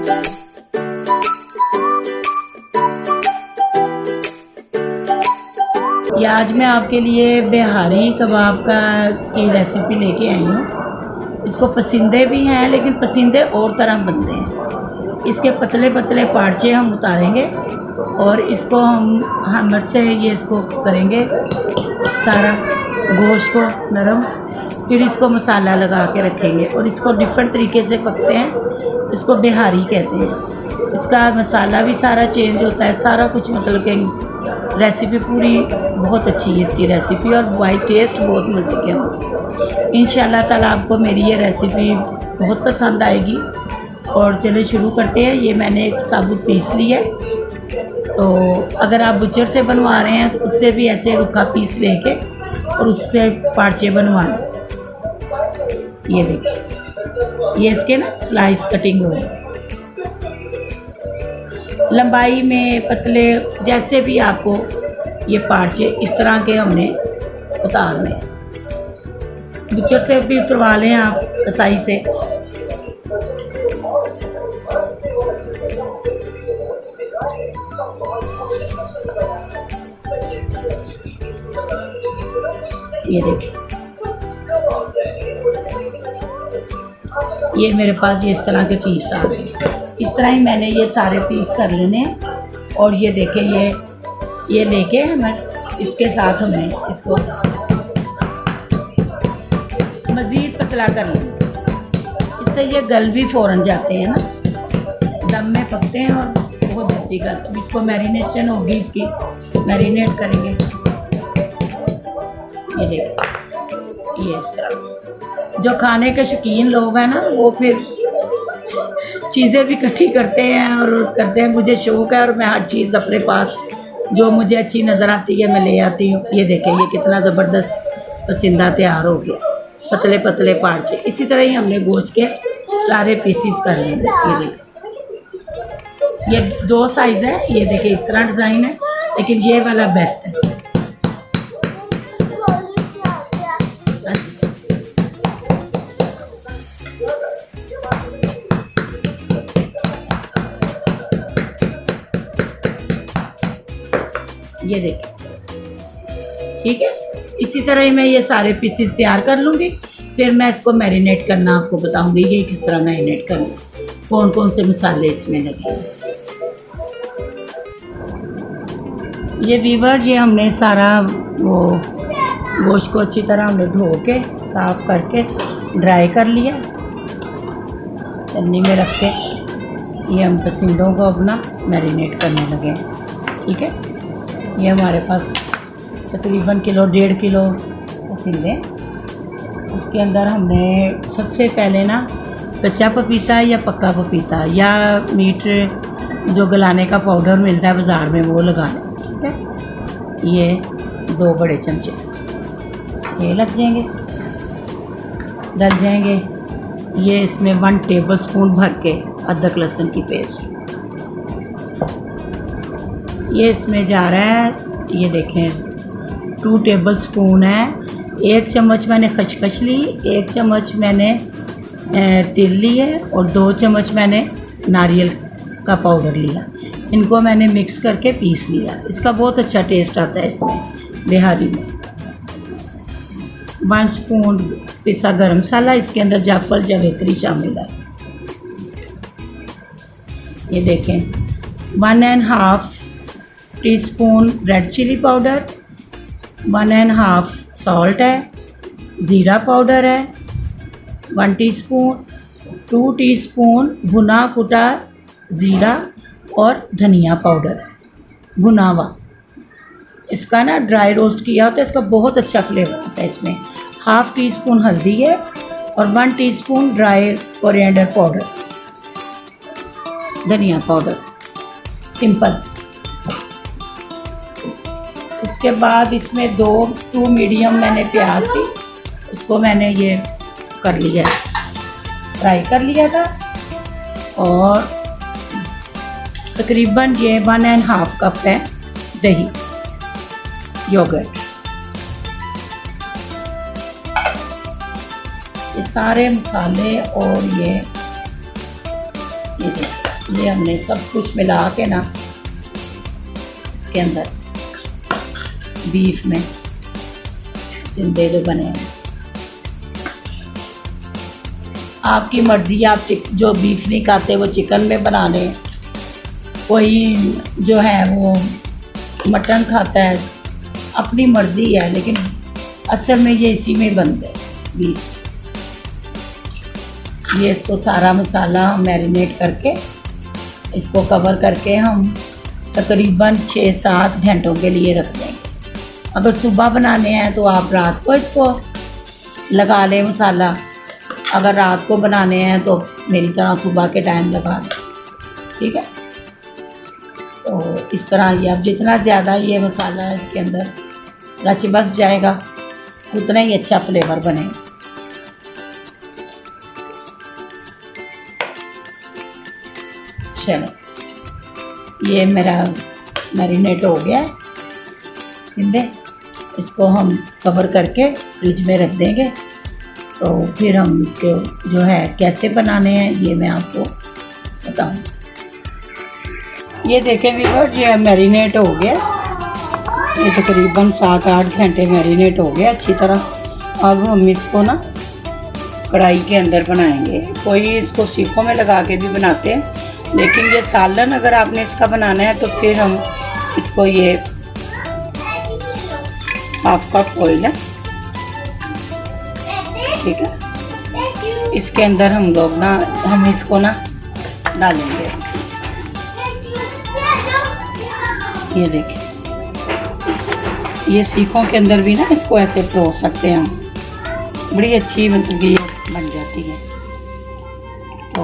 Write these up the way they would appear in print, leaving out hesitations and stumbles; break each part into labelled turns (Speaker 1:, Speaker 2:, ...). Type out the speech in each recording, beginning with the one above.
Speaker 1: ये आज मैं आपके लिए बिहारी कबाब की रेसिपी लेके आई हूँ। इसको पसंदे भी हैं, लेकिन पसंदे और तरह बनते हैं। इसके पतले पतले पार्चे हम उतारेंगे और इसको हम हमर से ये इसको करेंगे सारा गोश्त को नरम, फिर इसको मसाला लगा के रखेंगे और इसको डिफरेंट तरीके से पकते हैं। इसको बिहारी कहते हैं। इसका मसाला भी सारा चेंज होता है, सारा कुछ मतलब कि रेसिपी पूरी बहुत अच्छी है इसकी रेसिपी, और वाइट टेस्ट बहुत मज़े के होंगे। इंशाल्लाह ताला आपको मेरी ये रेसिपी बहुत पसंद आएगी। और चलिए शुरू करते हैं। ये मैंने एक साबुत पीस लिया है, तो अगर आप बुचर से बनवा रहे हैं तो उससे भी ऐसे रुखा पीस लेके और उससे पार्चे बनवाएं। ये देखिए, ये इसके ना स्लाइस कटिंग हो, लंबाई में पतले जैसे भी आपको ये पार्चे इस तरह के हमने उतारने हैं। बुचर से भी उतरवा लें आप कसाई से। ये देखिए, ये मेरे पास ये इस तरह के पीस आ गए। इस तरह ही मैंने ये सारे पीस कर लेने हैं। और ये देखें, ये लेके हमें इसके साथ हमें इसको मज़ीद पतला कर लेंगे। इससे ये गल भी फ़ौरन जाते हैं ना, दम में पकते हैं और बहुत जल्दी गल। अब इसको मैरिनेशन होगी, इसकी मैरिनेट करेंगे। ये देखो, ये इस तरह जो खाने के शौकीन लोग हैं ना, वो फिर चीज़ें भी इकट्ठी करते हैं और करते हैं। मुझे शौक़ है और मैं हर चीज़ अपने पास जो मुझे अच्छी नज़र आती है मैं ले आती हूँ। ये देखें, ये कितना ज़बरदस्त पसंदा तैयार हो गया, पतले पतले पार्चे। इसी तरह ही हमने गोश्त के सारे पीसीस कर लेंगे। ये देखें, ये 2 साइज़ है। ये देखें, इस तरह डिज़ाइन है, लेकिन ये वाला बेस्ट है। ये देखिए, ठीक है। इसी तरह ही मैं ये सारे पीसेस तैयार कर लूँगी, फिर मैं इसको मैरिनेट करना आपको बताऊँगी ये किस तरह मैरिनेट करना, कौन कौन से मसाले इसमें लगे। ये वीवर, ये हमने सारा वो गोश्त को अच्छी तरह हमने धो के साफ़ करके ड्राई कर लिया, चन्नी में रख के। ये हम पसंदों को अपना मैरिनेट करने लगे, ठीक है। ये हमारे पास तकरीबन 1.5 किलो पसंदे। उसके अंदर हमने सबसे पहले ना कच्चा पपीता या पक्का पपीता या मीट जो गलाने का पाउडर मिलता है बाज़ार में, वो लगाना, ठीक है। ये 2 बड़े चमचे ये लग जाएंगे, डल जाएंगे। ये इसमें 1 टेबलस्पून भर के अदरक लहसुन की पेस्ट ये इसमें जा रहा है। ये देखें, 2 टेबलस्पून है। 1 चम्मच मैंने खचखच ली, 1 चम्मच मैंने तिल ली है और 2 चम्मच मैंने नारियल का पाउडर लिया। इनको मैंने मिक्स करके पीस लिया। इसका बहुत अच्छा टेस्ट आता है इसमें बिहारी में। 1 स्पून पिसा गरम मसाला, इसके अंदर जायफल जावित्री शामिल है। ये देखें, 1.5 teaspoon red chilli powder, 1.5 salt है, ज़ीरा पाउडर है 1 टीस्पून, 2 टीस्पून भुना कुटा ज़ीरा और धनिया पाउडर भुना हुआ। इसका ना ड्राई रोस्ट किया होता है, इसका बहुत अच्छा फ्लेवर आता है इसमें। 1/2 टीस्पून हल्दी है और 1 टीस्पून ड्राई कोरिएंडर पाउडर, धनिया पाउडर सिंपल। उसके बाद इसमें 2 मीडियम मैंने प्याज थी, उसको मैंने ये कर लिया, फ्राई कर लिया था। और तकरीबन ये 1.5 कप है दही योगर्ट। ये सारे मसाले और ये देखिए ये हमने सब कुछ मिला के ना इसके अंदर बीफ में सिंधे जो बने हैं, आपकी मर्ज़ी, आप जो बीफ नहीं खाते वो चिकन में बना लें, कोई जो है वो मटन खाता है, अपनी मर्ज़ी है, लेकिन असल में ये इसी में बनते हैं बीफ। ये इसको सारा मसाला मैरिनेट करके इसको कवर करके हम तकरीबन 6-7 घंटों के लिए रख देंगे। अगर सुबह बनाने हैं तो आप रात को इसको लगा लें मसाला, अगर रात को बनाने हैं तो मेरी तरह सुबह के टाइम लगा लें, ठीक है। तो इस तरह ये अब जितना ज़्यादा ये मसाला है इसके अंदर रच बस जाएगा उतना ही अच्छा फ्लेवर बनेगा। चलो, ये मेरा मैरिनेट हो गया है सिंधे, इसको हम कवर करके फ्रिज में रख देंगे। तो फिर हम इसके जो है कैसे बनाने हैं ये मैं आपको बताऊँ। ये देखें व्यूअर्स, ये मैरिनेट हो गया, ये तकरीबन 7-8 घंटे मैरिनेट हो गया अच्छी तरह। अब हम इसको ना कढ़ाई के अंदर बनाएंगे। कोई इसको सीखों में लगा के भी बनाते हैं, लेकिन ये सालन अगर आपने इसका बनाना है तो फिर हम इसको ये हाफ कप ऑयल है, ठीक है, इसके अंदर हम लोग ना हम इसको ना डालेंगे। ये देखिए, ये सीखों के अंदर भी ना इसको ऐसे परोस सकते हैं हम, बड़ी अच्छी मतलब ये बन जाती है। तो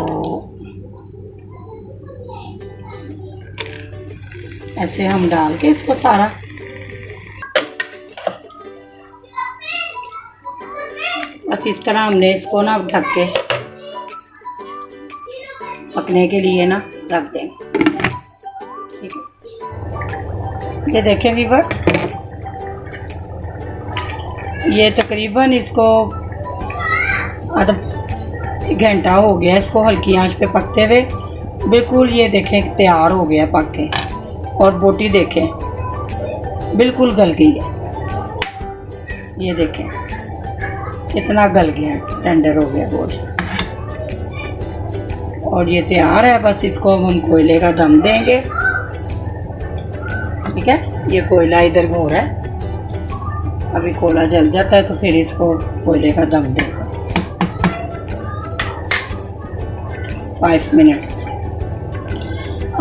Speaker 1: ऐसे हम डाल के इसको सारा बस इस तरह हमने इसको ना ढक के पकने के लिए ना रख देंगे, ठीक है। ये देखें व्यूअर्स, ये तकरीबन इसको आधा घंटा हो गया इसको हल्की आंच पे पकते हुए। बिल्कुल ये देखें तैयार हो गया पक के, और बोटी देखें बिल्कुल गल गई है। ये देखें कितना गल गया, टेंडर हो गया गोश्त, और ये तैयार है। बस इसको हम कोयले का दम देंगे, ठीक है। ये कोयला इधर हो रहा है, अभी कोयला जल जाता है तो फिर इसको कोयले का दम देंगे 5 मिनट।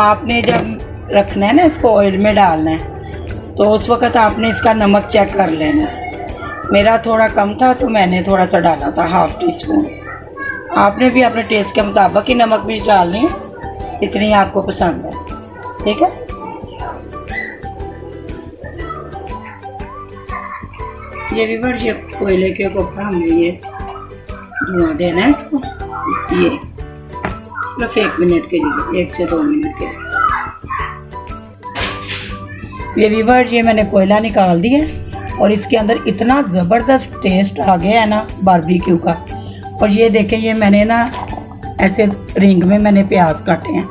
Speaker 1: आपने जब रखना है ना इसको ऑयल में डालना है तो उस वक़्त आपने इसका नमक चेक कर लेना है। मेरा थोड़ा कम था तो मैंने थोड़ा सा डाला था, ½ टीस्पून। आपने भी अपने टेस्ट के मुताबिक ही नमक भी डालनी है, इतनी आपको पसंद है, ठीक है। ये व्यूअर्स, ये कोयले के ऊपर हमने ये धुआं देना है इसको, ये सिर्फ 1 मिनट के लिए, 1 से 2 मिनट के लिए। ये व्यूअर्स, ये मैंने कोयला निकाल दिया और इसके अंदर इतना ज़बरदस्त टेस्ट आ गया है ना बारबेक्यू का। और ये देखें, ये मैंने ना ऐसे रिंग में मैंने प्याज काटे हैं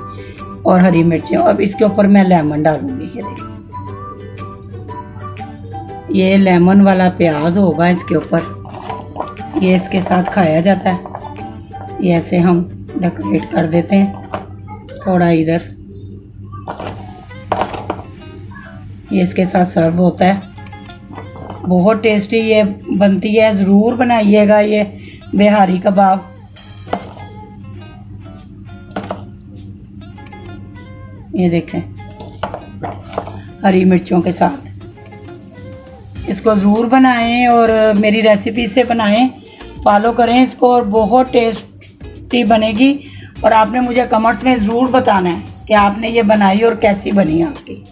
Speaker 1: और हरी मिर्चें। अब इसके ऊपर मैं लेमन डालूंगी। ये देखिए, ये लेमन वाला प्याज होगा इसके ऊपर, ये इसके साथ खाया जाता है। ये ऐसे हम डेकोरेट कर देते हैं थोड़ा इधर, ये इसके साथ सर्व होता है। बहुत टेस्टी ये बनती है, ज़रूर बनाइएगा ये बिहारी कबाब। ये देखें हरी मिर्चों के साथ, इसको ज़रूर बनाएं और मेरी रेसिपी से बनाएं, फॉलो करें इसको और बहुत टेस्टी बनेगी। और आपने मुझे कमेंट्स में ज़रूर बताना है कि आपने ये बनाई और कैसी बनी आपकी।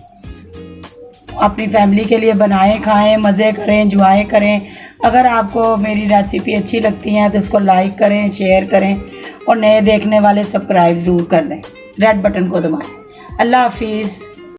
Speaker 1: अपनी फैमिली के लिए बनाएं, खाएं, मज़े करें, एंजॉय करें। अगर आपको मेरी रेसिपी अच्छी लगती है तो इसको लाइक करें, शेयर करें और नए देखने वाले सब्सक्राइब ज़रूर कर दें, रेड बटन को दबाएं। अल्लाह हाफिज़।